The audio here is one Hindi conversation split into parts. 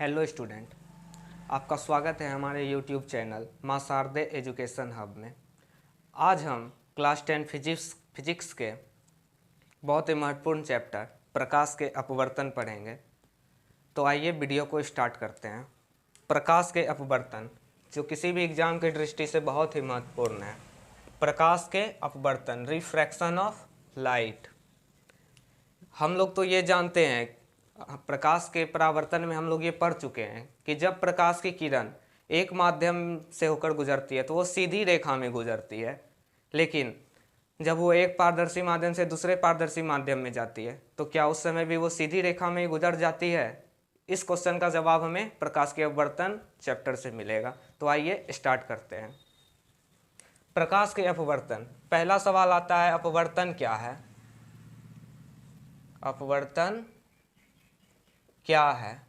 हेलो स्टूडेंट, आपका स्वागत है हमारे यूट्यूब चैनल मां शारदे एजुकेशन हब में। आज हम क्लास 10 फिजिक्स के बहुत ही महत्वपूर्ण चैप्टर प्रकाश के अपवर्तन पढ़ेंगे। तो आइए वीडियो को स्टार्ट करते हैं। प्रकाश के अपवर्तन जो किसी भी एग्जाम की दृष्टि से बहुत ही महत्वपूर्ण है। प्रकाश के अपवर्तन, रिफ्रैक्शन ऑफ लाइट। हम लोग तो ये जानते हैं, प्रकाश के परावर्तन में हम लोग ये पढ़ चुके हैं कि जब प्रकाश की किरण एक माध्यम से होकर गुजरती है तो वो सीधी रेखा में गुजरती है, लेकिन जब वो एक पारदर्शी माध्यम से दूसरे पारदर्शी माध्यम में जाती है तो क्या उस समय भी वो सीधी रेखा में गुजर जाती है? इस क्वेश्चन का जवाब हमें प्रकाश के अपवर्तन चैप्टर से मिलेगा। तो आइए स्टार्ट करते हैं। प्रकाश के अपवर्तन, पहला सवाल आता है, अपवर्तन क्या है? अपवर्तन क्या है?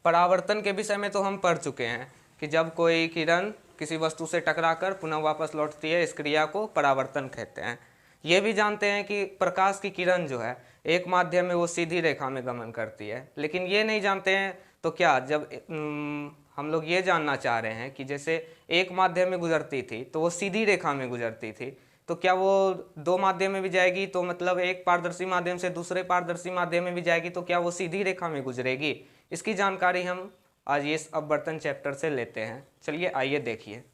परावर्तन के विषय में तो हम पढ़ चुके हैं कि जब कोई किरण किसी वस्तु से टकराकर पुनः वापस लौटती है, इस क्रिया को परावर्तन कहते हैं। ये भी जानते हैं कि प्रकाश की किरण जो है एक माध्यम में वो सीधी रेखा में गमन करती है, लेकिन ये नहीं जानते हैं तो क्या, जब हम लोग ये जानना चाह रहे हैं कि जैसे एक माध्यम में गुजरती थी तो वो सीधी रेखा में गुजरती थी, तो क्या वो दो माध्यम में भी जाएगी? तो मतलब एक पारदर्शी माध्यम से दूसरे पारदर्शी माध्यम में भी जाएगी तो क्या वो सीधी रेखा में गुजरेगी? इसकी जानकारी हम आज इस अपवर्तन चैप्टर से लेते हैं। चलिए आइए देखिए।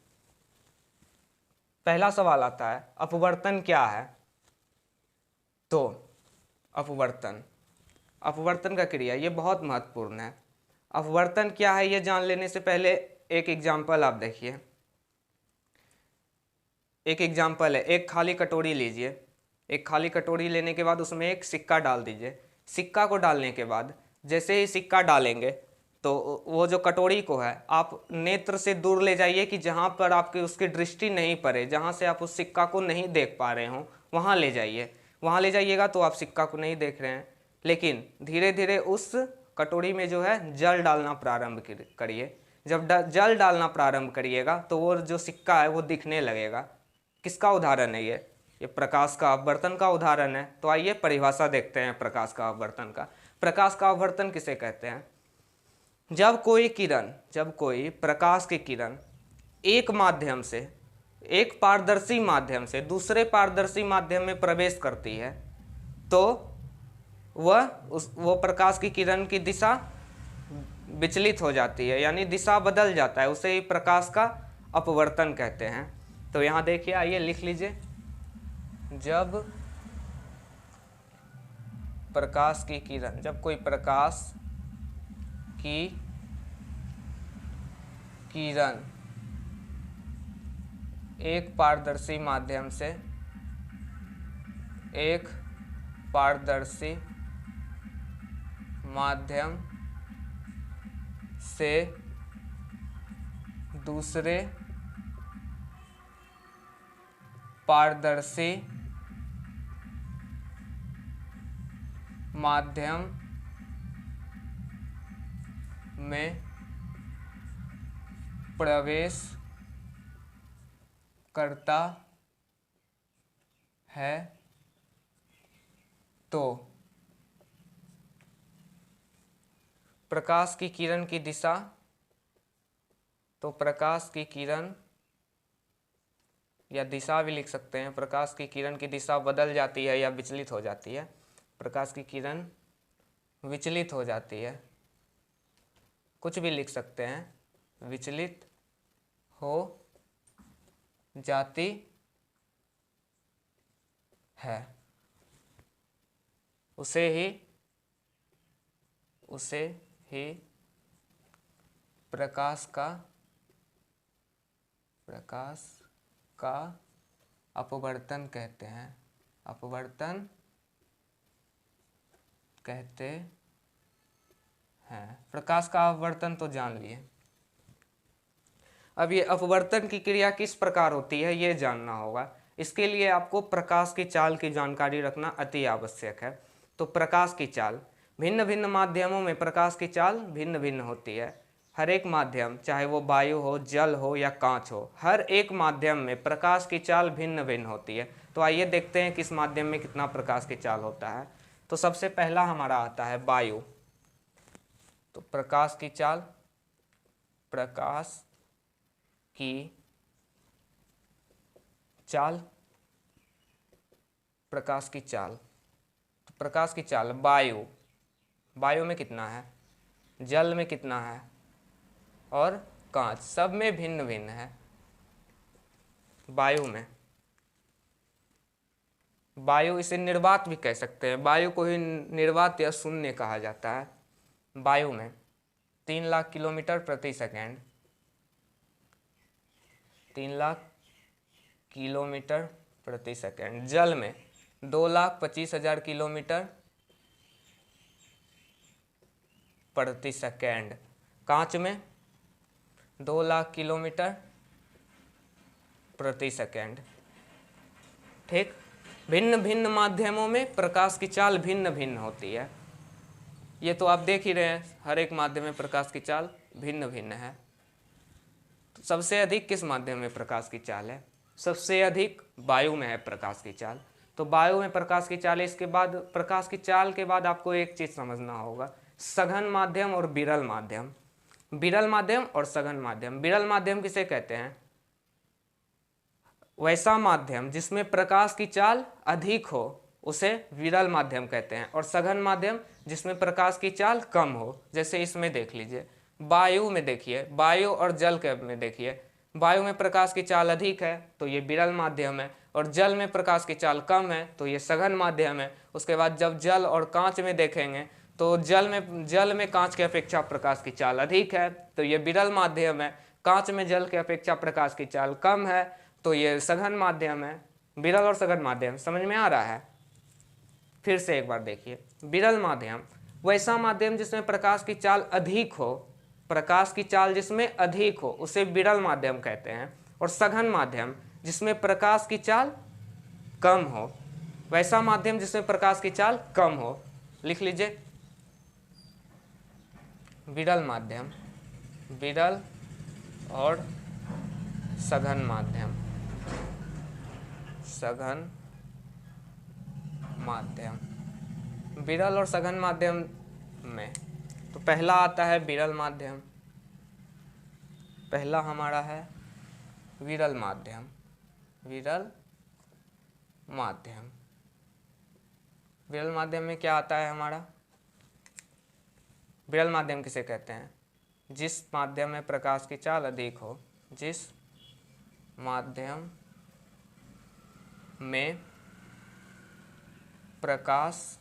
पहला सवाल आता है, अपवर्तन क्या है? तो अपवर्तन का क्रिया ये बहुत महत्वपूर्ण है। अपवर्तन क्या है ये जान लेने से पहले एक एग्जाम्पल आप देखिए। एक एग्जाम्पल है, एक खाली कटोरी लीजिए। एक खाली कटोरी लेने के बाद उसमें एक सिक्का डाल दीजिए। सिक्का को डालने के बाद जैसे ही सिक्का डालेंगे तो वो जो कटोरी को है आप नेत्र से दूर ले जाइए कि जहाँ पर आपकी उसकी दृष्टि नहीं पड़े, जहाँ से आप उस सिक्का को नहीं देख पा रहे हो वहाँ ले जाइए। वहाँ ले जाइएगा तो आप सिक्का को नहीं देख रहे हैं, लेकिन धीरे धीरे उस कटोरी में जो है जल डालना प्रारंभ करिए। जब जल डालना प्रारंभ करिएगा तो वो जो सिक्का है वो दिखने लगेगा। किसका उदाहरण है ये प्रकाश का अपवर्तन का उदाहरण है। तो आइए परिभाषा देखते हैं प्रकाश का अपवर्तन का। प्रकाश का अपवर्तन किसे कहते हैं? जब कोई प्रकाश की किरण एक माध्यम से, एक पारदर्शी माध्यम से दूसरे पारदर्शी माध्यम में प्रवेश करती है तो वो प्रकाश की किरण की दिशा विचलित हो जाती है, यानी दिशा बदल जाता है, उसे ही प्रकाश का अपवर्तन कहते हैं। तो यहाँ देखिए, आइए लिख लीजिए। जब कोई प्रकाश की किरण एक पारदर्शी माध्यम से दूसरे पारदर्शी माध्यम में प्रवेश करता है तो प्रकाश की किरण की दिशा, तो प्रकाश की किरण या दिशा भी लिख सकते हैं, प्रकाश की किरण की दिशा बदल जाती है या विचलित हो जाती है। प्रकाश की किरण विचलित हो जाती है, कुछ भी लिख सकते हैं, विचलित हो जाती है, उसे ही प्रकाश का अपवर्तन कहते हैं। अपवर्तन कहते हैं। प्रकाश का अपवर्तन तो जान लिए। अब ये अपवर्तन की क्रिया किस प्रकार होती है ये जानना होगा। इसके लिए आपको प्रकाश की चाल की जानकारी रखना अति आवश्यक है। तो प्रकाश की चाल, भिन्न भिन्न माध्यमों में प्रकाश की चाल भिन्न भिन्न होती है। हर एक माध्यम, चाहे वो वायु हो, जल हो या कांच हो, हर एक माध्यम में प्रकाश की चाल भिन्न भिन्न होती है। तो आइए देखते हैं किस माध्यम में कितना प्रकाश की चाल होता है। तो सबसे पहला हमारा आता है वायु। तो प्रकाश की चाल, प्रकाश की चाल, प्रकाश की चाल। तो प्रकाश की चाल वायु, वायु में कितना है, जल में कितना है और कांच, सब में भिन्न भिन्न है। वायु में, वायु इसे निर्वात भी कह सकते हैं, वायु को ही निर्वात या शून्य कहा जाता है। वायु में 3 लाख किलोमीटर प्रति सेकेंड, 3 लाख किलोमीटर प्रति सेकेंड। जल में 2,25,000 किलोमीटर प्रति सेकेंड। कांच में 2 लाख किलोमीटर प्रति सेकेंड। ठीक, भिन्न भिन्न माध्यमों में प्रकाश की चाल भिन्न भिन्न होती है। ये तो आप देख ही रहे हैं, हर एक माध्यम में प्रकाश की चाल भिन्न भिन्न है। तो सबसे अधिक किस माध्यम में प्रकाश की चाल है, सबसे अधिक वायु में है प्रकाश की चाल। तो वायु में प्रकाश की चाल है। इसके बाद प्रकाश की चाल के बाद आपको एक चीज समझना होगा, सघन माध्यम और विरल माध्यम। विरल माध्यम और सघन माध्यम। विरल माध्यम किसे कहते हैं, वैसा माध्यम जिसमें प्रकाश की चाल अधिक हो उसे विरल माध्यम कहते हैं। और सघन माध्यम जिसमें प्रकाश की चाल कम हो, जैसे इसमें देख लीजिए, वायु में देखिए, वायु और जल के में देखिए, वायु में प्रकाश की चाल अधिक है तो ये विरल माध्यम है, और जल में प्रकाश की चाल कम है तो ये सघन माध्यम है। उसके बाद जब जल और कांच में देखेंगे तो जल में कांच की अपेक्षा प्रकाश की चाल अधिक है तो ये विरल माध्यम है। कांच में जल की अपेक्षा प्रकाश की चाल कम है तो ये सघन माध्यम है। विरल और सघन माध्यम समझ में आ रहा है। फिर से एक बार देखिए, विरल माध्यम वैसा माध्यम जिसमें प्रकाश की चाल अधिक हो, प्रकाश की चाल जिसमें अधिक हो उसे विरल माध्यम कहते हैं। और सघन माध्यम जिसमें प्रकाश की चाल कम हो, वैसा माध्यम जिसमें प्रकाश की चाल कम हो। लिख लीजिए, विरल माध्यम, विरल और सघन माध्यम, सघन माध्यम। विरल और सघन माध्यम में तो पहला आता है विरल माध्यम, पहला हमारा है विरल माध्यम। विरल माध्यम, विरल माध्यम में क्या आता है हमारा, विरल माध्यम किसे कहते हैं, जिस माध्यम में प्रकाश की चाल अधिक हो, जिस माध्यम में प्रकाश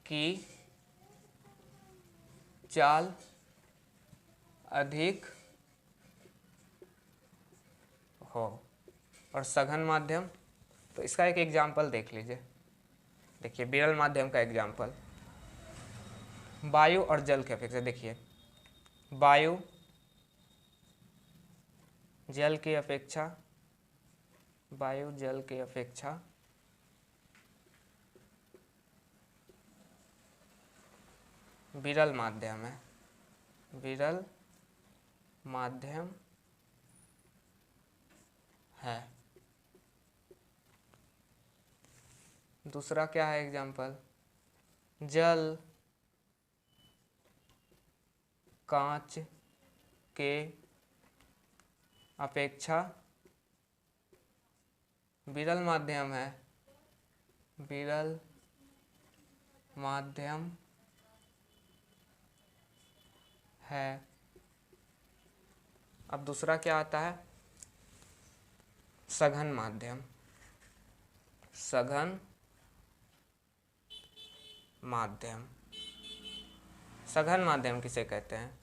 की चाल अधिक हो। और सघन माध्यम, तो इसका एक एग्जाम्पल देख लीजिए। देखिए विरल माध्यम का एग्जाम्पल, वायु और जल के अपेक्षा। देखिए वायु जल की अपेक्षा, वायु जल की अपेक्षा विरल माध्यम है, विरल माध्यम है। दूसरा क्या है एग्जाम्पल, जल कांच के अपेक्षा विरल माध्यम है, विरल माध्यम है। अब दूसरा क्या आता है, सघन माध्यम, सघन माध्यम। सघन माध्यम किसे कहते हैं,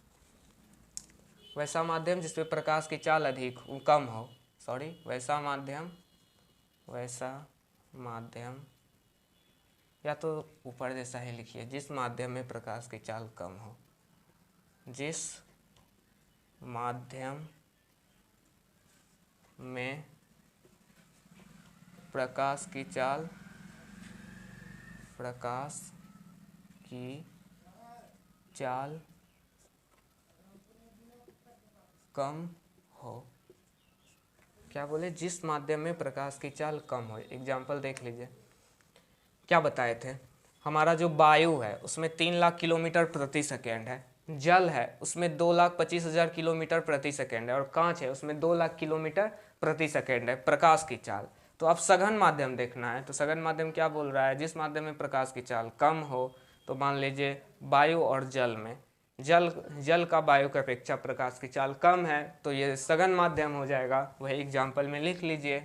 वैसा माध्यम जिसमें प्रकाश की चाल अधिक कम हो, वैसा माध्यम, वैसा माध्यम, या तो ऊपर जैसा ही लिखिए, जिस माध्यम में प्रकाश की चाल कम हो, जिस माध्यम में प्रकाश की चाल, प्रकाश की चाल कम हो। क्या बोले, जिस माध्यम में प्रकाश की चाल कम हो। एग्जाम्पल देख लीजिए, क्या बताए थे, हमारा जो वायु है उसमें 3 लाख किलोमीटर प्रति सेकेंड है, जल है उसमें 2,25,000 किलोमीटर प्रति सेकेंड है, और कांच है उसमें 2 लाख किलोमीटर प्रति सेकेंड है प्रकाश की चाल। तो अब सघन माध्यम देखना है, तो सघन माध्यम क्या बोल रहा है, जिस माध्यम में प्रकाश की चाल कम हो, तो मान लीजिए वायु और जल में, जल का वायु की अपेक्षा प्रकाश की चाल कम है, तो ये सघन माध्यम हो जाएगा। वही एग्जाम्पल में लिख लीजिए।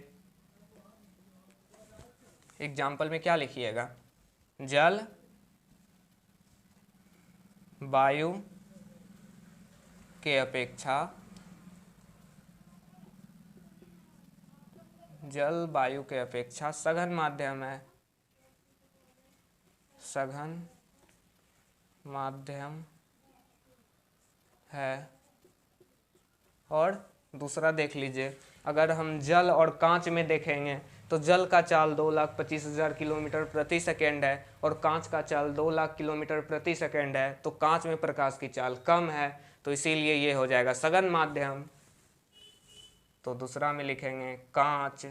एग्जाम्पल में क्या लिखिएगा, जल वायु के अपेक्षा, जल वायु के अपेक्षा सघन माध्यम है, सघन माध्यम है। और दूसरा देख लीजिए, अगर हम जल और कांच में देखेंगे तो जल का चाल 2,25,000 किलोमीटर प्रति सेकेंड है और कांच का चाल 2 लाख किलोमीटर प्रति सेकेंड है, तो कांच में प्रकाश की चाल कम है, तो इसीलिए ये हो जाएगा सघन माध्यम। तो दूसरा में लिखेंगे कांच,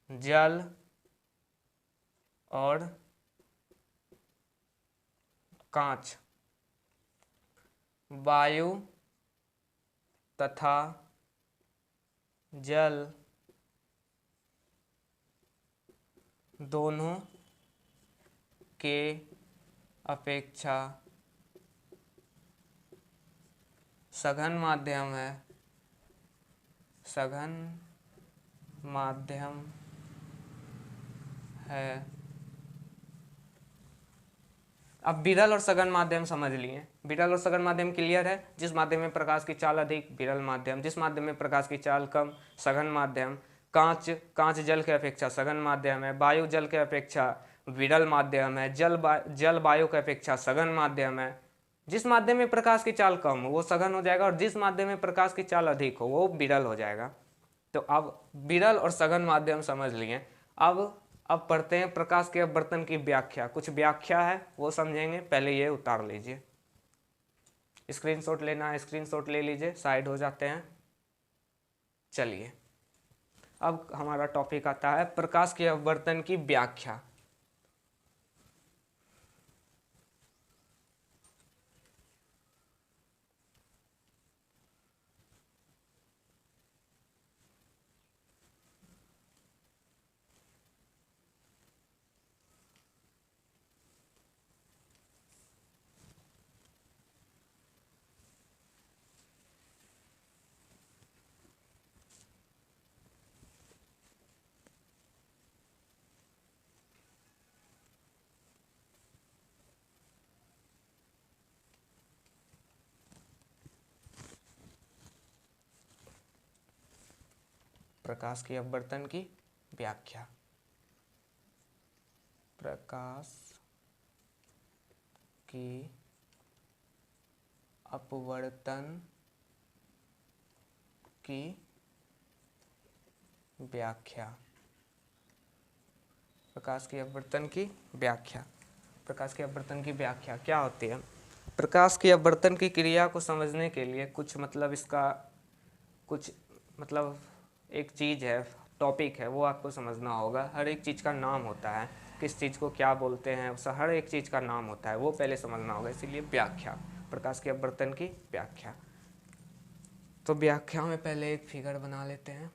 जल और कांच वायु तथा जल दोनों के अपेक्षा सघन माध्यम है, सघन माध्यम है। अब विरल और सघन माध्यम समझ लिए। विरल और सघन माध्यम क्लियर है, जिस माध्यम में प्रकाश की चाल अधिक विरल माध्यम, जिस माध्यम में प्रकाश की चाल कम सघन माध्यम। कांच जल के अपेक्षा सघन माध्यम है, वायु जल के अपेक्षा विरल माध्यम है, जल वायु के अपेक्षा सघन माध्यम है। जिस माध्यम में प्रकाश की चाल कम हो वो सघन हो जाएगा, और जिस माध्यम में प्रकाश की चाल अधिक हो वो विरल हो जाएगा। तो अब विरल और सघन माध्यम समझ लिए। अब पढ़ते हैं प्रकाश के अपवर्तन की व्याख्या। कुछ व्याख्या है वो समझेंगे, पहले ये उतार लीजिए। स्क्रीनशॉट लेना है, स्क्रीनशॉट ले लीजिए, साइड हो जाते हैं। चलिए अब हमारा टॉपिक आता है प्रकाश के अपवर्तन की व्याख्या। प्रकाश के अपवर्तन की व्याख्या। प्रकाश की अपवर्तन की व्याख्या। प्रकाश की अपवर्तन की व्याख्या। प्रकाश के अपवर्तन की व्याख्या क्या होती है? प्रकाश की अपवर्तन की क्रिया को समझने के लिए कुछ एक चीज़ है, टॉपिक है, वो आपको समझना होगा। हर एक चीज़ का नाम होता है, किस चीज़ को क्या बोलते हैं, उस हर एक चीज़ का नाम होता है, वो पहले समझना होगा। इसीलिए व्याख्या, प्रकाश के अपवर्तन की व्याख्या। तो व्याख्या में पहले एक फिगर बना लेते हैं।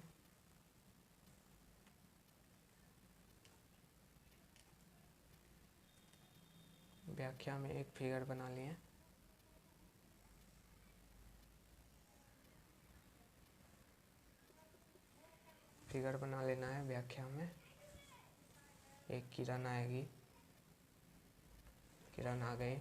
व्याख्या में एक फिगर बना लिए। फिगर बना लेना है। व्याख्या में एक किरण आएगी, किरण आ गई।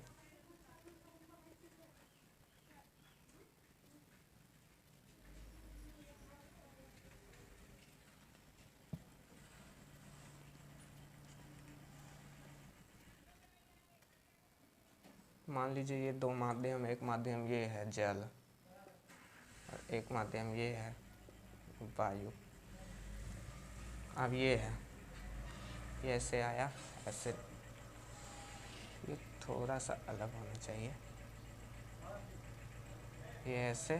मान लीजिए ये दो माध्यम, एक माध्यम ये है जल और एक माध्यम ये है वायु। अब ये है, ये ऐसे आया, ऐसे, ये थोड़ा सा अलग होना चाहिए, ये ऐसे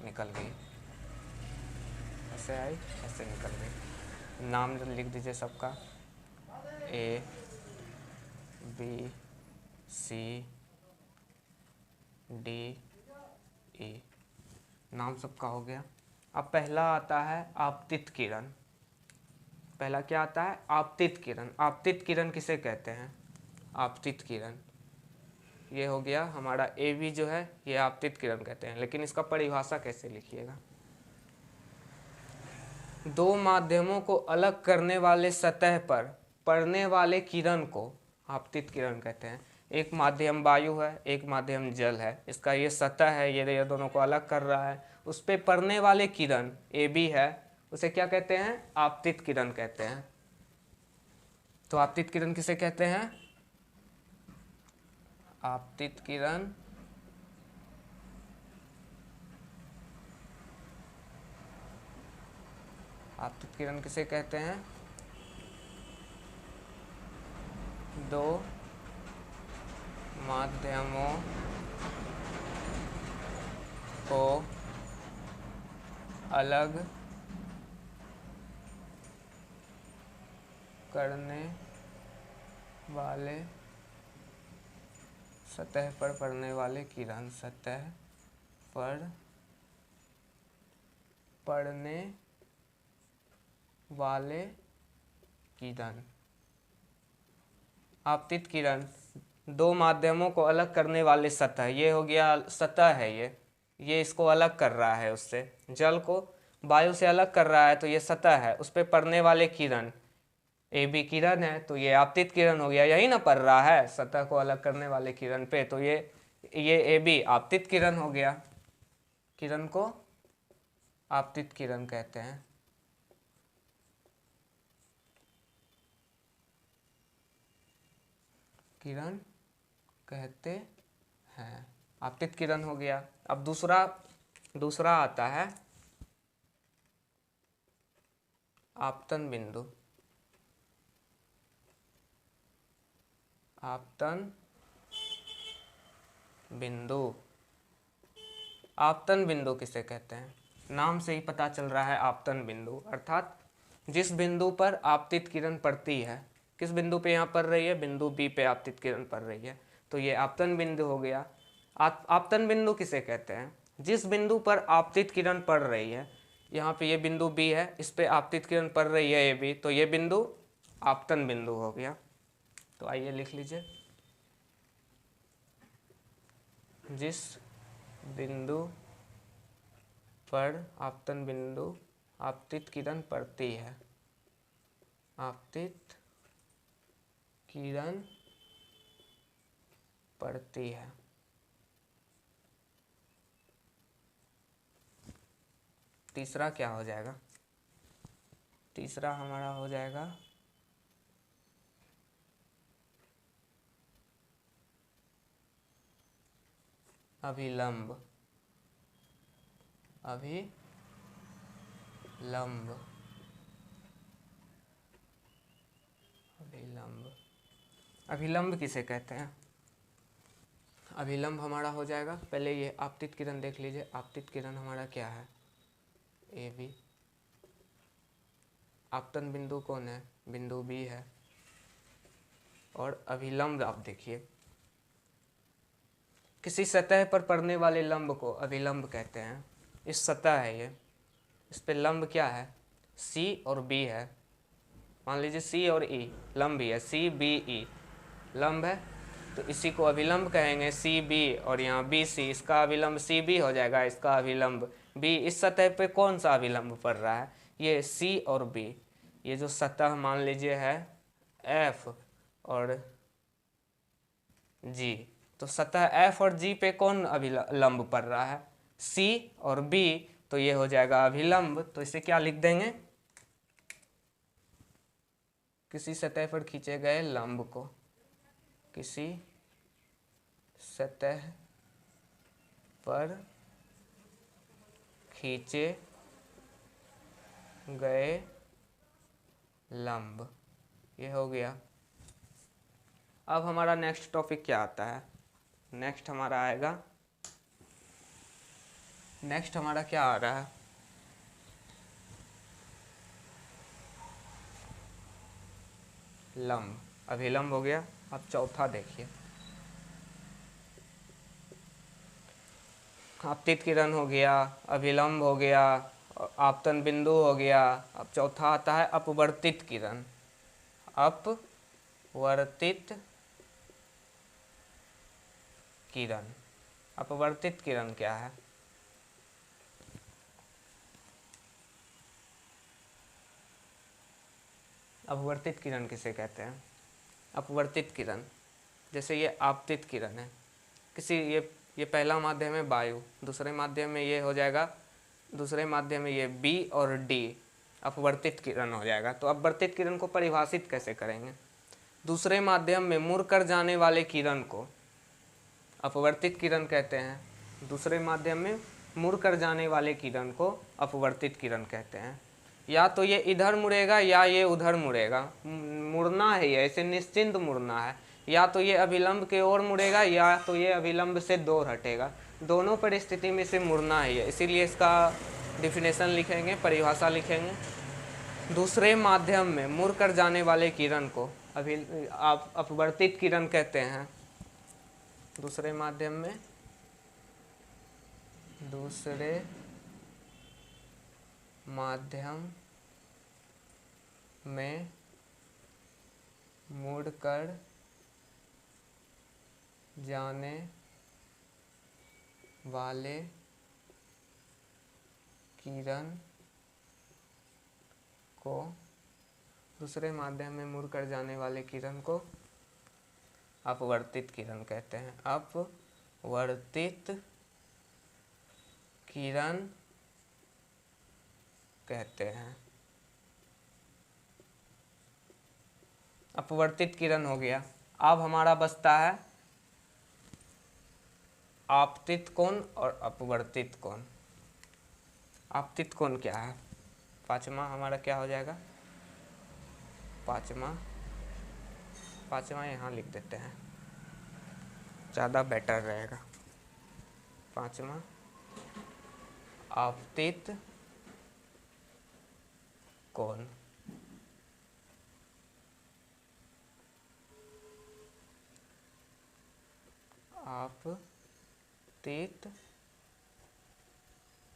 निकल गई, ऐसे आई, ऐसे निकल गई। नाम लिख दीजिए सबका, A B C D E, नाम सबका हो गया। अब पहला आता है आपतित किरण। पहला क्या आता है? आपतित किरण। आपतित किरण किसे कहते हैं? आपतित किरण, ये हो गया हमारा ए बी जो है, ये आपतित किरण कहते हैं। लेकिन इसका परिभाषा कैसे लिखिएगा? दो माध्यमों को अलग करने वाले सतह पर पड़ने वाले किरण को आपतित किरण कहते हैं। एक माध्यम वायु है, एक माध्यम जल है, इसका ये सतह है, ये दोनों को अलग कर रहा है, उस पर पड़ने वाले किरण ए बी है, उसे क्या कहते हैं? आपतित किरण कहते हैं। तो आपतित किरण किसे कहते हैं? आपतित किरण आपतित किरण किसे कहते हैं? दो माध्यमों को अलग करने वाले सतह पर पड़ने वाले किरण, सतह पर पड़ने वाले किरण। आपतित किरण दो माध्यमों को अलग करने वाले सतह, ये हो गया सतह है, ये इसको अलग कर रहा है, उससे जल को वायु से अलग कर रहा है, तो ये सतह है, उस पर पड़ने वाले किरण ए बी किरण है, तो ये आपतित किरण हो गया। यही ना पड़ रहा है सतह को अलग करने वाले किरण पे, तो ये ए बी आपतित किरण हो गया। किरण को आपतित किरण कहते हैं। किरण कहते हैं, आपतित किरण हो गया। अब दूसरा आता है आपतन बिंदु। आपतन बिंदु, आपतन बिंदु किसे कहते हैं? नाम से ही पता चल रहा है आपतन बिंदु, अर्थात जिस बिंदु पर आपतित किरण पड़ती है, किस बिंदु पे यहाँ पड़ रही है? बिंदु बी पे आपतित किरण पड़ रही है, तो ये आपतन बिंदु हो गया। आपतन बिंदु किसे कहते हैं? जिस बिंदु पर आपतित किरण पड़ रही है, यहाँ पे ये बिंदु बी है, इस पे आपतित किरण पड़ रही है ए बी, तो ये बिंदु आपतन बिंदु हो गया। तो आइए लिख लीजिए, जिस बिंदु पर आपतन बिंदु आपतित किरण पड़ती है, आपतित किरण पड़ती है। तीसरा क्या हो जाएगा? तीसरा हमारा हो जाएगा अभिलंब। अभिलंब अभिलंब अभिलंब किसे कहते हैं? अभिलंब हमारा हो जाएगा, पहले ये आपतित किरण देख लीजिए। आपतित किरण हमारा क्या है? A B. आपतन बिंदु कौन है? बिंदु बी है। और अभिलंब आप देखिए, किसी सतह पर पड़ने वाले लंब को अभिलंब कहते हैं। इस सतह है ये, इस पे लंब क्या है? सी और बी है। मान लीजिए सी और ई लंब ही है, सी बी ई लंब है, तो इसी को अभिलंब कहेंगे। सी बी और यहाँ बी सी, इसका अभिलंब सी बी हो जाएगा, इसका अभिलंब बी। इस सतह पे कौन सा अभिलंब पड़ रहा है? ये सी और बी। ये जो सतह मान लीजिए है एफ और जी, तो सतह एफ और जी पे कौन अभिलंब पड़ रहा है? सी और बी, तो ये हो जाएगा अभिलंब। तो इसे क्या लिख देंगे? किसी सतह पर खींचे गए लंब को, किसी सतह पर खींचे गए लंब, ये हो गया। अब हमारा नेक्स्ट टॉपिक क्या आता है? नेक्स्ट हमारा आएगा, नेक्स्ट हमारा क्या आ रहा है? लंब, अभिलंब हो गया। अब चौथा देखिए, आपतित किरण हो गया, अभिलंब हो गया, आपतन बिंदु हो गया। अब चौथा आता है अपवर्तित किरण। अपवर्तित किरण, अपवर्तित किरण क्या है? अपवर्तित किरण किसे कहते हैं? अपवर्तित किरण, जैसे ये आपतित किरण है, किसी ये पहला माध्यम है वायु, दूसरे माध्यम में ये हो जाएगा, दूसरे माध्यम में ये बी और डी, अपवर्तित किरण हो जाएगा। तो अपवर्तित किरण को परिभाषित कैसे करेंगे? दूसरे माध्यम में मुड़ कर जाने वाले किरण को अपवर्तित किरण कहते हैं। दूसरे माध्यम में मुड़ कर जाने वाले किरण को अपवर्तित किरण कहते हैं। या तो ये इधर मुड़ेगा या ये उधर मुड़ेगा, मुड़ना है ये, ऐसे निश्चिंत मुड़ना है। या तो ये अभिलंब के ओर मुड़ेगा या तो ये अभिलंब से दूर हटेगा, दोनों परिस्थिति में से मुड़ना है। इसीलिए इसका डिफिनेशन लिखेंगे, परिभाषा लिखेंगे। दूसरे माध्यम में मुड़ कर जाने वाले किरण को अपवर्तित किरण कहते हैं। दूसरे माध्यम में, दूसरे माध्यम में मुड़कर जाने वाले किरण को, दूसरे माध्यम में मुड़कर जाने वाले किरण को अपवर्तित किरण कहते हैं। अपवर्तित किरण कहते हैं। अपवर्तित किरण हो गया। अब हमारा बचता है आपतित कोण और अपवर्तित कोण। आपतित कोण क्या है? पांचवा हमारा क्या हो जाएगा? पांचवा यहाँ लिख देते हैं, ज़्यादा बेटर रहेगा। पांचवा आपतित कोण। आपतित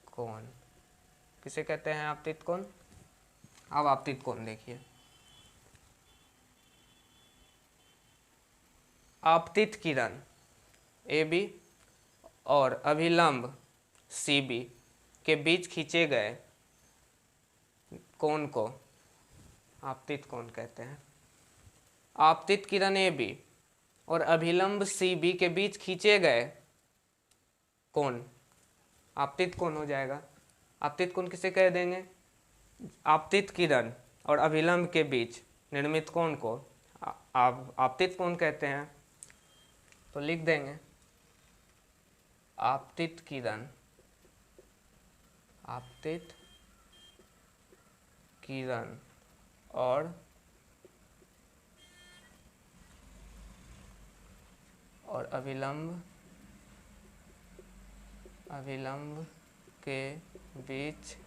कोण किसे कहते हैं? आपतित कोण। अब आपतित कोण देखिए, आपतित किरण AB और अभिलंब CB के बीच खींचे गए कोण को आपतित कोण कहते हैं। आपतित किरण AB और अभिलंब CB के बीच खींचे गए कोण आपतित कोण हो जाएगा। आपतित कोण किसे कह देंगे? आपतित किरण और अभिलंब के बीच निर्मित कोण को आपतित कोण कहते हैं। तो लिख देंगे आपतित किरण, आपतित किरण और अभिलंब के बीच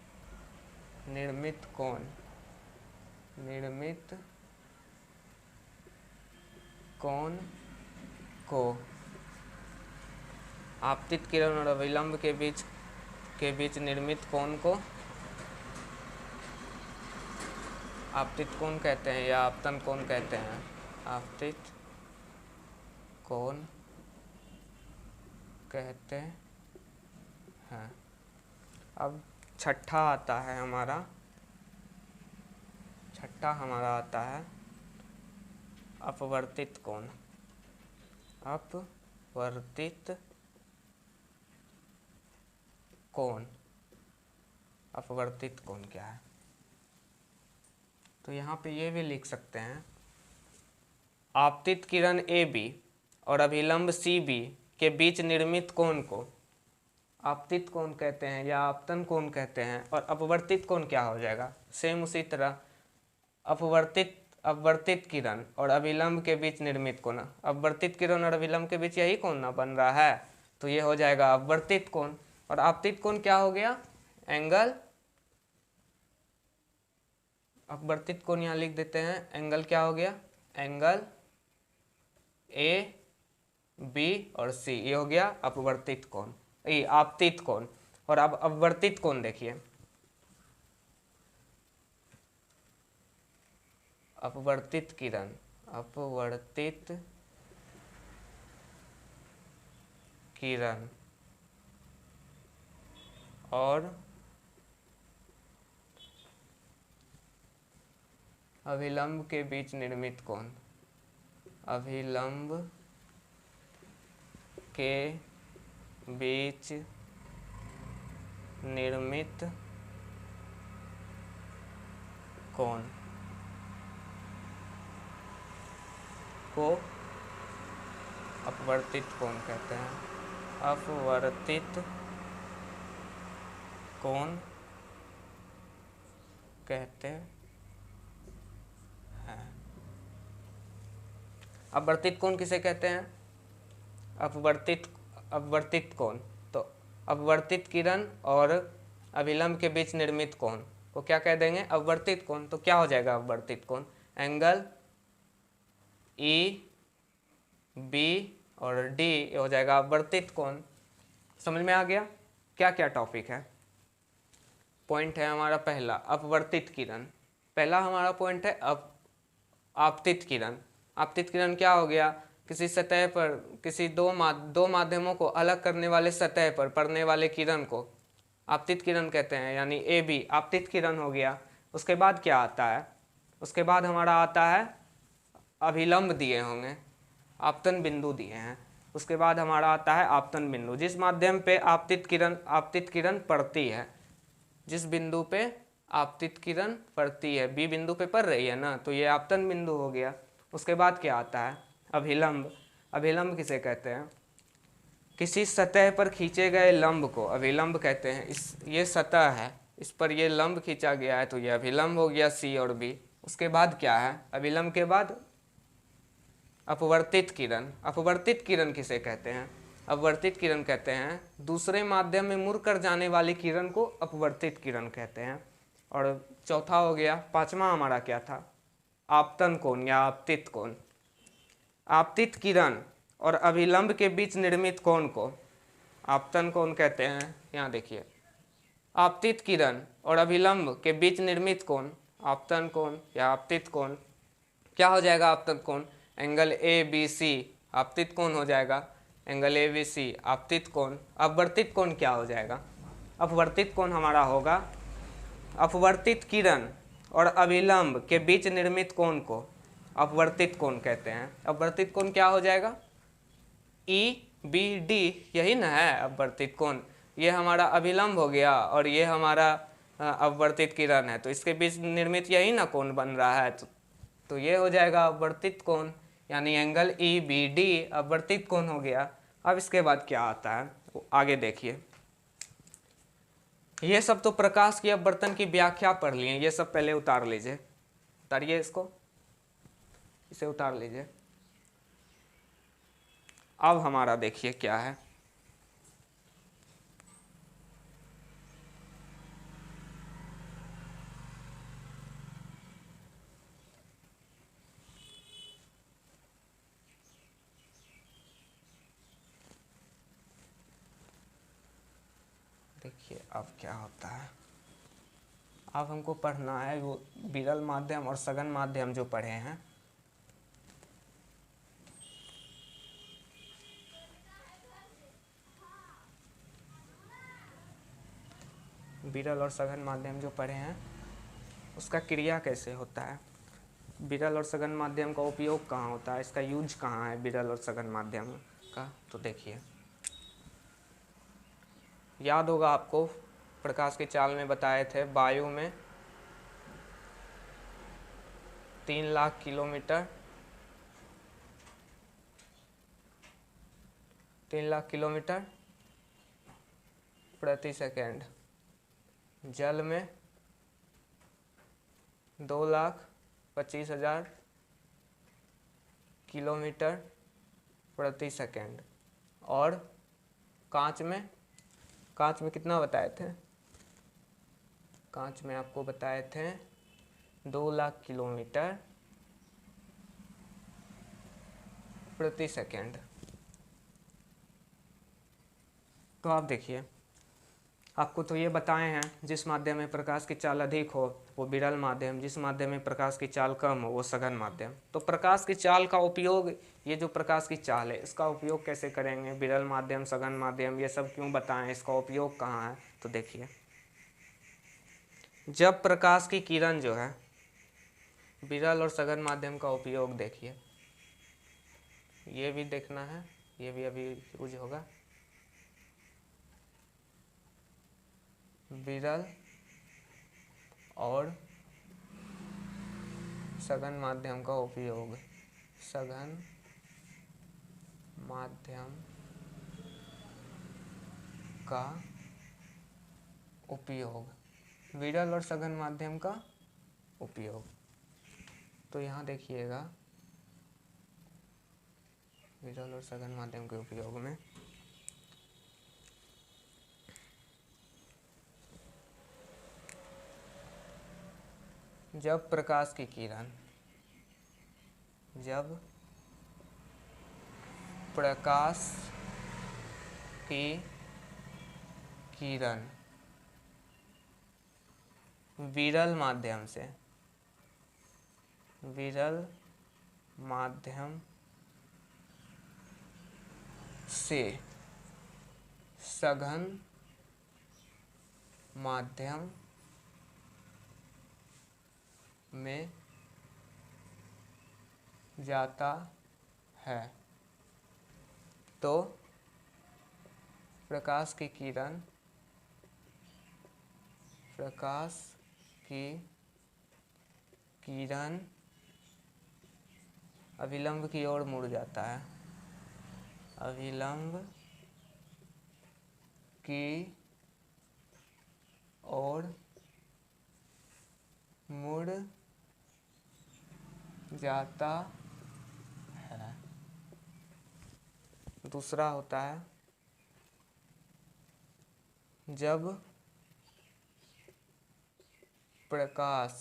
निर्मित कोण को आपतित किरण और अभिलंब के बीच निर्मित कोण को आपतित कोण कहते हैं या आपतन कोण कहते हैं। आपतित कोण कहते हैं। अब छठा आता है हमारा, आता है अपवर्तित कोण। अपवर्तित कोण, अपवर्तित कोण क्या है? तो यहाँ पे ये भी लिख सकते हैं, आपतित किरण AB और अभिलंब CB के बीच निर्मित कोण को आपतित कोण कहते हैं या आपतन कोण कहते हैं। और अपवर्तित कोण क्या हो जाएगा? सेम उसी तरह अपवर्तित किरण और अभिलंब के बीच निर्मित कोण, अपवर्तित किरण और अभिलंब के बीच यही कोण ना बन रहा है, तो ये हो जाएगा अपवर्तित कोण। और आपतित कोण क्या हो गया? एंगल। अपवर्तित कोण यहाँ लिख देते हैं, एंगल क्या हो गया? एंगल ए बी और सी, ये हो गया अपवर्तित कोण, ये आपतित कोण। और अब अपवर्तित कोण देखिए, अपवर्तित किरण, अपवर्तित किरण और अभिलंब के बीच निर्मित कोण, अभिलंब के बीच निर्मित कोण को अपवर्तित कोण कहते हैं, अपवर्तित कोण कहते हैं। अपवर्तित कोण किसे कहते हैं? अपवर्तित कोण। तो अपवर्तित किरण और अभिलंब के बीच निर्मित कोण को क्या कह देंगे? अपवर्तित कोण। तो क्या हो जाएगा अपवर्तित कोण? एंगल ई बी और डी हो जाएगा अपवर्तित कोण। समझ में आ गया क्या क्या टॉपिक है? पॉइंट है हमारा पहला अपवर्तित किरण, पहला हमारा पॉइंट है आपतित किरण। आपतित किरण क्या हो गया? किसी सतह पर किसी दो माध्यमों को अलग करने वाले सतह पर पड़ने वाले किरण को आपतित किरण कहते हैं, यानी ए बी आपतित किरण हो गया। उसके बाद क्या आता है? उसके बाद हमारा आता है अभिलंब दिए होंगे, आपतन बिंदु दिए हैं। उसके बाद हमारा आता है आपतन बिंदु, जिस माध्यम पे आपतित किरण पड़ती है, जिस बिंदु पे आपतित किरण पड़ती है, बी बिंदु पे पड़ रही है ना, तो ये आपतन बिंदु हो गया। उसके बाद क्या आता है? अभिलंब। अभिलंब किसे कहते हैं? किसी सतह पर खींचे गए लंब को अभिलंब कहते हैं। ये सतह है, इस पर ये लंब खींचा गया है, तो ये अभिलंब हो गया सी और बी। उसके बाद क्या है? अभिलंब के बाद अपवर्तित किरण। अपवर्तित किरण किसे कहते हैं? अपवर्तित किरण कहते हैं दूसरे माध्यम में मुड़ कर जाने वाली किरण को अपवर्तित किरण कहते हैं। और चौथा हो गया, पांचवा हमारा क्या था? आपतन कोण या आपतित कोण। आपतित किरण और अभिलंब के बीच निर्मित कोण को आपतन कोण कहते हैं। यहाँ देखिए, आपतित किरण और अभिलंब के बीच निर्मित कोण आपतन कोण या आपतित कोण। क्या हो जाएगा आपतन कोण? एंगल ए बी सी आपतित कोण हो जाएगा, एंगल ए बी सी आपतित कोण। अपवर्तित कोण क्या हो जाएगा? अपवर्तित कोण हमारा होगा अपवर्तित किरण और अभिलंब के बीच निर्मित कोण को अपवर्तित कोण कहते हैं। अपवर्तित कोण क्या हो जाएगा? ई बी डी, यही ना है अपवर्तित कोण। ये हमारा अभिलंब हो गया और ये हमारा अपवर्तित किरण है, तो इसके बीच निर्मित यही ना कोण बन रहा है, तो ये हो जाएगा अपवर्तित कोण, यानी एंगल ई बी डी अपवर्तित कोण हो गया। अब इसके बाद क्या आता है आगे देखिए। ये सब तो प्रकाश की अपवर्तन की व्याख्या पढ़ लिए, ये सब पहले उतार लीजिए, उतारिए इसको, इसे उतार लीजिए। अब हमारा देखिए क्या है। देखिए अब क्या होता है। अब हमको पढ़ना है वो विरल माध्यम और सघन माध्यम जो पढ़े हैं, विरल और सघन माध्यम जो पढ़े हैं उसका क्रिया कैसे होता है, विरल और सघन माध्यम का उपयोग कहाँ होता है, इसका यूज कहाँ है विरल और सघन माध्यम का। तो देखिए, याद होगा आपको प्रकाश की चाल में बताए थे, वायु में 3 लाख किलोमीटर 3 लाख किलोमीटर प्रति सेकेंड, जल में 2,25,000 किलोमीटर प्रति सेकेंड, और कांच में कितना बताए थे? कांच में आपको बताए थे 2 लाख किलोमीटर प्रति सेकेंड। तो आप देखिए, आपको तो ये बताए हैं जिस माध्यम में प्रकाश की चाल अधिक हो वो विरल माध्यम, जिस माध्यम में प्रकाश की चाल कम हो वो सघन माध्यम। तो प्रकाश की चाल का उपयोग, ये जो प्रकाश की चाल है इसका उपयोग कैसे करेंगे, विरल माध्यम, सघन माध्यम, ये सब क्यों बताएं, इसका उपयोग कहाँ है। तो देखिए, जब प्रकाश की किरण जो है, विरल और सघन माध्यम का उपयोग देखिए, ये भी देखना है, ये भी अभी यूज होगा। विरल और सघन माध्यम का उपयोग, सघन माध्यम का उपयोग, विरल और सघन माध्यम का उपयोग। तो यहाँ देखिएगा, विरल और सघन माध्यम के उपयोग में जब प्रकाश की किरण, जब प्रकाश की किरण विरल माध्यम से, विरल माध्यम से सघन माध्यम में जाता है तो प्रकाश की किरण, प्रकाश की किरण अभिलंब की ओर मुड़ जाता है, अभिलंब की ओर मुड़ जाता है। दूसरा होता है, जब प्रकाश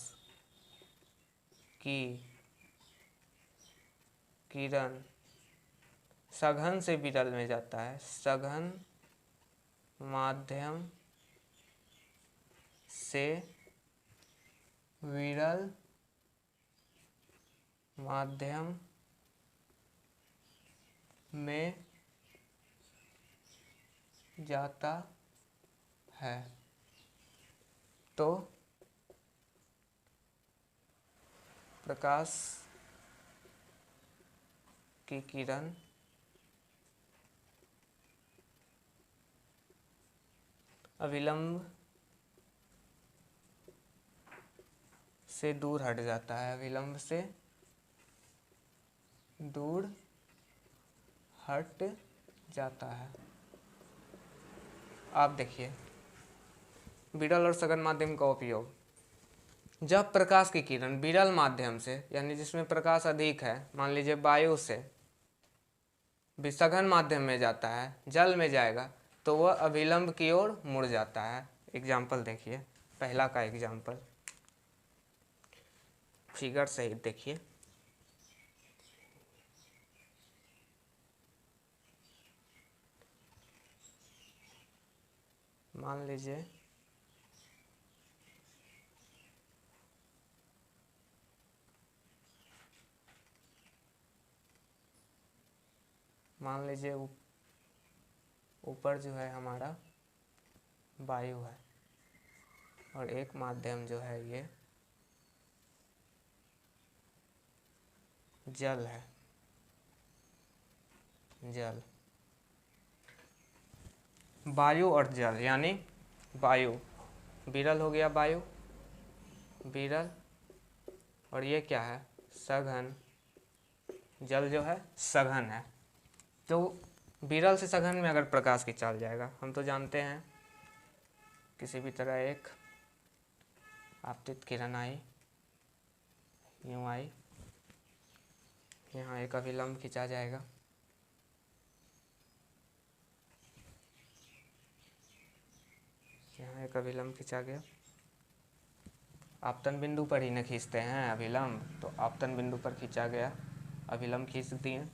की किरण सघन से विरल में जाता है, सघन माध्यम से विरल माध्यम में जाता है तो प्रकाश की किरण अभिलंब से दूर हट जाता है, अभिलंब से दूर हट जाता है। आप देखिए, विरल और सघन माध्यम का उपयोग, जब प्रकाश की किरण विरल माध्यम से, यानी जिसमें प्रकाश अधिक है, मान लीजिए वायु से सघन माध्यम में जाता है, जल में जाएगा तो वह अभिलंब की ओर मुड़ जाता है। एग्जाम्पल देखिए, पहला का एग्जाम्पल फिगर सहित देखिए, मान लीजिए ऊपर जो है हमारा वायु है और एक माध्यम जो है ये जल है, जल, वायु और जल, यानी वायु विरल हो गया, वायु विरल, और ये क्या है, सघन, जल जो है सघन है। तो विरल से सघन में अगर प्रकाश की चाल जाएगा, हम तो जानते हैं किसी भी तरह एक आपतित किरण आई, यूँ आई, यहाँ एक अभिलंब खींचा जाएगा, यहाँ एक अभिलंब खींचा गया, आपतन बिंदु पर ही न खींचते हैं अभिलंब, तो आपतन बिंदु पर खींचा गया, अभिलंब खींच दिए,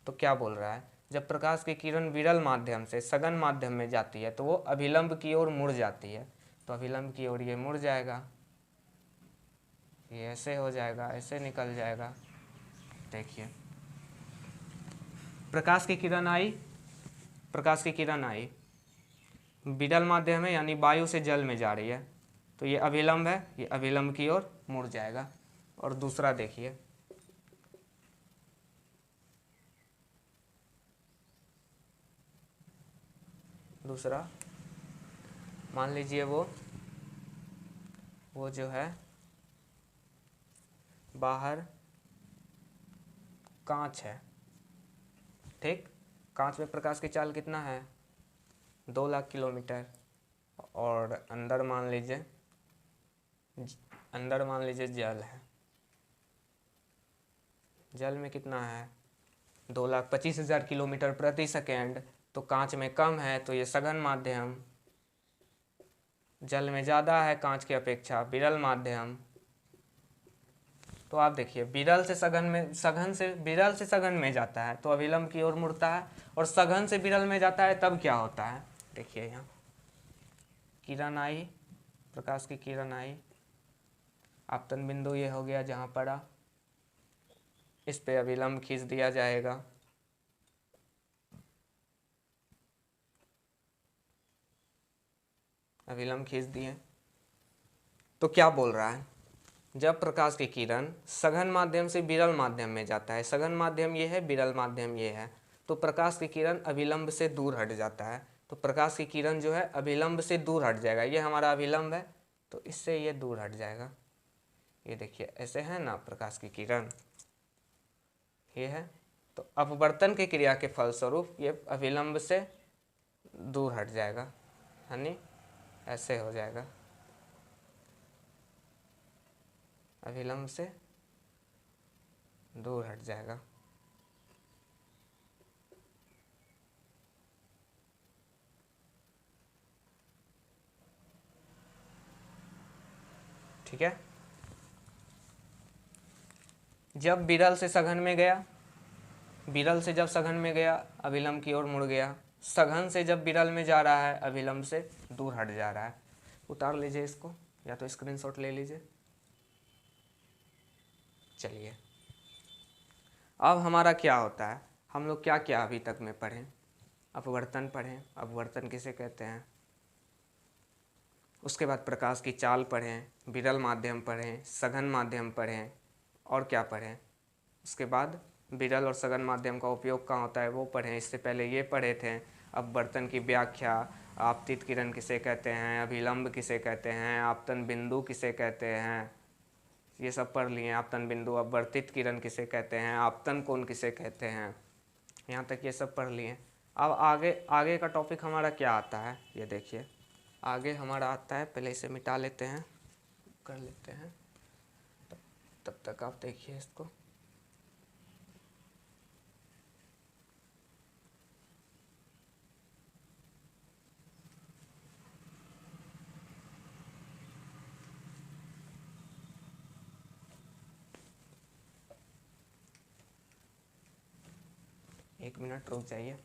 तो क्या बोल रहा है, जब प्रकाश की किरण विरल माध्यम से सघन माध्यम में जाती है तो वो अभिलंब की ओर मुड़ जाती है। तो अभिलंब की ओर ये मुड़ जाएगा, ये ऐसे हो जाएगा, ऐसे निकल जाएगा। देखिए प्रकाश की किरण आई, प्रकाश की किरण आई, विरल माध्यम है यानी वायु से जल में जा रही है, तो ये अभिलंब है, ये अभिलंब की ओर मुड़ जाएगा। और दूसरा देखिए, दूसरा मान लीजिए वो जो है बाहर कांच है, ठीक, कांच में प्रकाश की चाल कितना है, 2 लाख किलोमीटर। और अंदर मान लीजिए जल है, जल में कितना है, 2,25,000 किलोमीटर प्रति सेकेंड। तो कांच में कम है, तो ये सघन माध्यम, जल में ज़्यादा है कांच की अपेक्षा, विरल माध्यम। तो आप देखिए विरल से सघन में, विरल से सघन में जाता है तो अभिलंब की ओर मुड़ता है, और सघन से विरल में जाता है तब क्या होता है। देखिए यहाँ किरण आई, प्रकाश की किरण आई, आपतन बिंदु ये हो गया जहाँ पड़ा, इस पे अभिलंब खींच दिया जाएगा। अभिलंब खींच दिए, तो क्या बोल रहा है, जब प्रकाश की किरण सघन माध्यम से विरल माध्यम में जाता है, सघन माध्यम ये है, विरल माध्यम ये है, तो प्रकाश की किरण अभिलंब से दूर हट जाता है। तो प्रकाश की किरण जो है अभिलंब से दूर हट जाएगा, ये हमारा अभिलंब है, तो इससे ये दूर हट जाएगा। ये देखिए ऐसे है ना प्रकाश की किरण, ये है, तो अपवर्तन की क्रिया के फलस्वरूप ये अभिलंब से दूर हट जाएगा, यानी ऐसे हो जाएगा, अभिलंब से दूर हट जाएगा। ठीक है, जब विरल से सघन में गया, विरल से जब सघन में गया अभिलंब की ओर मुड़ गया, सघन से जब विरल में जा रहा है अभिलंब से दूर हट जा रहा है। उतार लीजिए इसको, या तो स्क्रीनशॉट ले लीजिए। चलिए अब हमारा क्या होता है, हम लोग क्या क्या अभी तक में पढ़ें, अपवर्तन पढ़ें, अपवर्तन किसे कहते हैं, उसके बाद प्रकाश की चाल पढ़ें, विरल माध्यम पढ़ें, सघन माध्यम पढ़ें, और क्या पढ़ें, उसके बाद विरल और सघन माध्यम का उपयोग कहाँ होता है वो पढ़ें। इससे पहले ये पढ़े थे अपवर्तन की व्याख्या, आपतित किरण किसे कहते हैं, अभिलंब किसे कहते हैं, आपतन बिंदु किसे कहते हैं, ये सब पढ़ लिए। आपतन बिंदु, अपवर्तित किरण किसे कहते हैं, आपतन कोण किसे कहते हैं, यहाँ तक ये सब पढ़ लिए। अब आगे का टॉपिक हमारा क्या आता है, ये देखिए आगे हमारा आता है, पहले इसे मिटा लेते हैं, कर लेते हैं, तब तक आप देखिए इसको। एक मिनट रुक जाइए।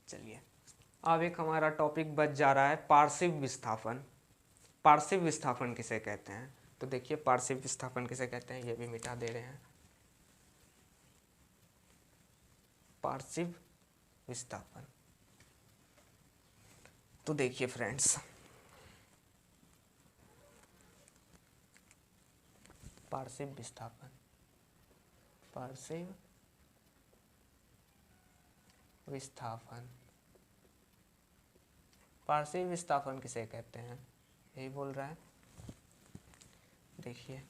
चलिए अब एक हमारा टॉपिक बच जा रहा है पार्श्व विस्थापन। पार्श्व विस्थापन किसे कहते हैं, तो देखिए पार्श्व विस्थापन किसे कहते हैं, ये भी मिटा दे रहे हैं। पार्श्व विस्थापन, तो देखिए फ्रेंड्स, पार्श्व विस्थापन, पार्श्व विस्थापन, पार्श्व विस्थापन किसे कहते हैं, यही बोल रहा है। देखिए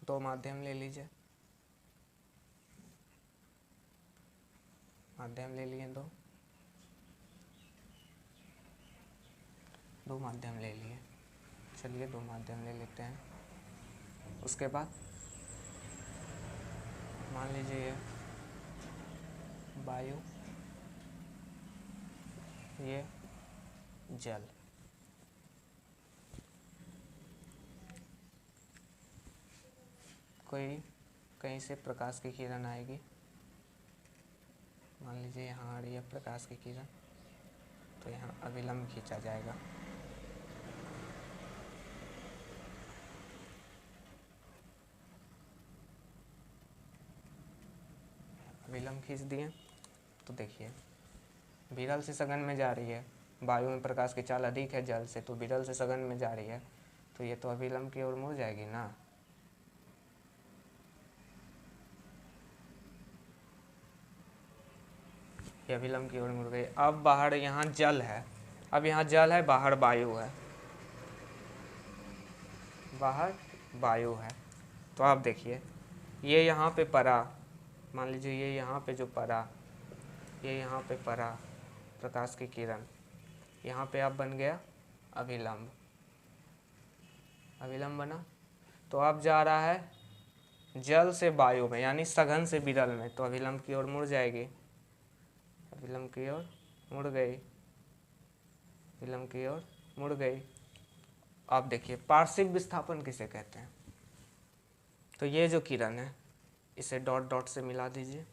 2 माध्यम ले लीजिए, माध्यम ले लिए, दो माध्यम ले लिए। चलिए 2 माध्यम ले लेते हैं। उसके बाद मान लीजिए ये वायु, ये जल। कोई कहीं से प्रकाश की किरण आएगी, मान लीजिए यहाँ आ रही है प्रकाश की किरण, तो यहाँ अभिलंब खींचा जाएगा। अभिलंब खींच दिए तो देखिए विरल से सघन में जा रही है। वायु में प्रकाश की चाल अधिक है जल से, तो विरल से सघन में जा रही है, तो ये तो अभिलंब की ओर मुड़ जाएगी ना। ये अभिलंब की ओर मुड़ गई। अब बाहर यहाँ जल है, अब यहाँ जल है, बाहर वायु है, बाहर वायु है। तो आप देखिए ये यहाँ पे परा, मान लीजिए ये यहाँ पे जो परा, ये यहाँ पे परा प्रकाश की किरण, यहाँ पे अब बन गया अभिलंब, अभिलंब बना। तो अब जा रहा है जल से वायु में, यानी सघन से विरल में, तो अभिलंब की ओर मुड़ जाएगी, अभिलंब की ओर मुड़ गई, अभिलंब की ओर मुड़ गई। आप देखिए पार्श्विक विस्थापन किसे कहते हैं? तो ये जो किरण है इसे डॉट डॉट से मिला दीजिए।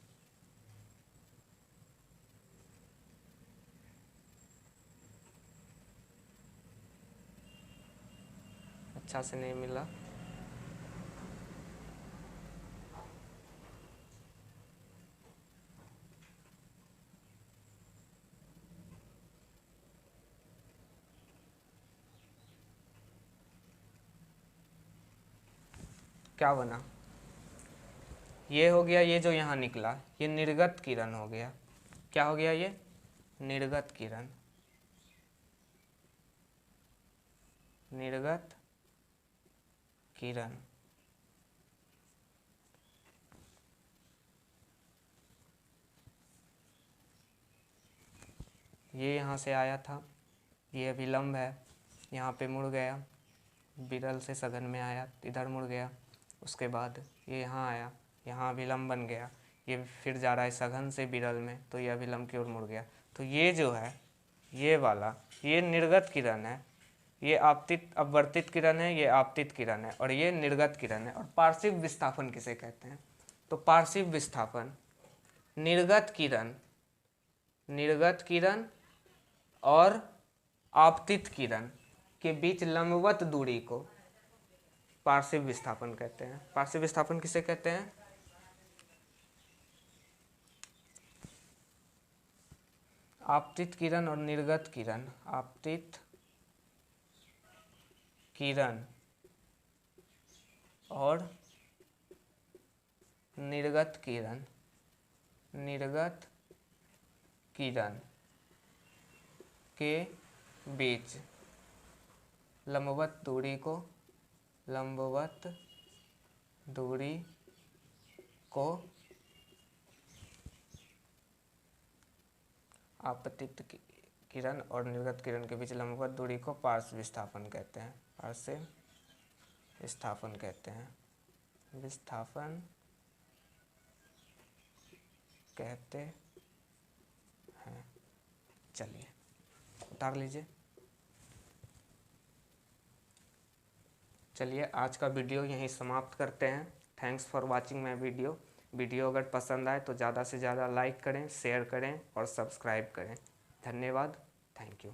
अच्छा से नहीं मिला, क्या बना? ये हो गया, ये जो यहाँ निकला ये निर्गत किरण हो गया। क्या हो गया? ये निर्गत किरण, निर्गत किरण। ये यहाँ से आया था, ये अभिलंब है, यहाँ पे मुड़ गया, विरल से सघन में आया, इधर मुड़ गया। उसके बाद ये यहाँ आया, यहाँ अभिलंब बन गया, ये फिर जा रहा है सघन से विरल में, तो ये अभिलंब की ओर मुड़ गया। तो ये जो है ये वाला, ये निर्गत किरण है, ये आपतित अपवर्तित किरण है, ये आपतित किरण है, और ये निर्गत किरण है। और पार्श्विक विस्थापन किसे कहते हैं? तो पार्श्विक विस्थापन निर्गत किरण, निर्गत किरण और आपतित किरण के बीच लंबवत दूरी को पार्श्विक विस्थापन कहते हैं। पार्श्विक विस्थापन किसे कहते हैं? आपतित किरण और निर्गत किरण, आपतित किरण और निर्गत किरण, निर्गत किरण के बीच लंबवत दूरी को, लंबवत दूरी को आपतित किरण और निर्गत किरण के बीच लंबवत दूरी को पार्श्व विस्थापन कहते हैं। पार्श्व विस्थापन कहते हैं, विस्थापन कहते हैं। चलिए उतार लीजिए। चलिए आज का वीडियो यहीं समाप्त करते हैं। Thanks for watching my video. Video अगर पसंद आए तो ज़्यादा से ज़्यादा लाइक करें, शेयर करें और सब्सक्राइब करें। धन्यवाद। Thank you.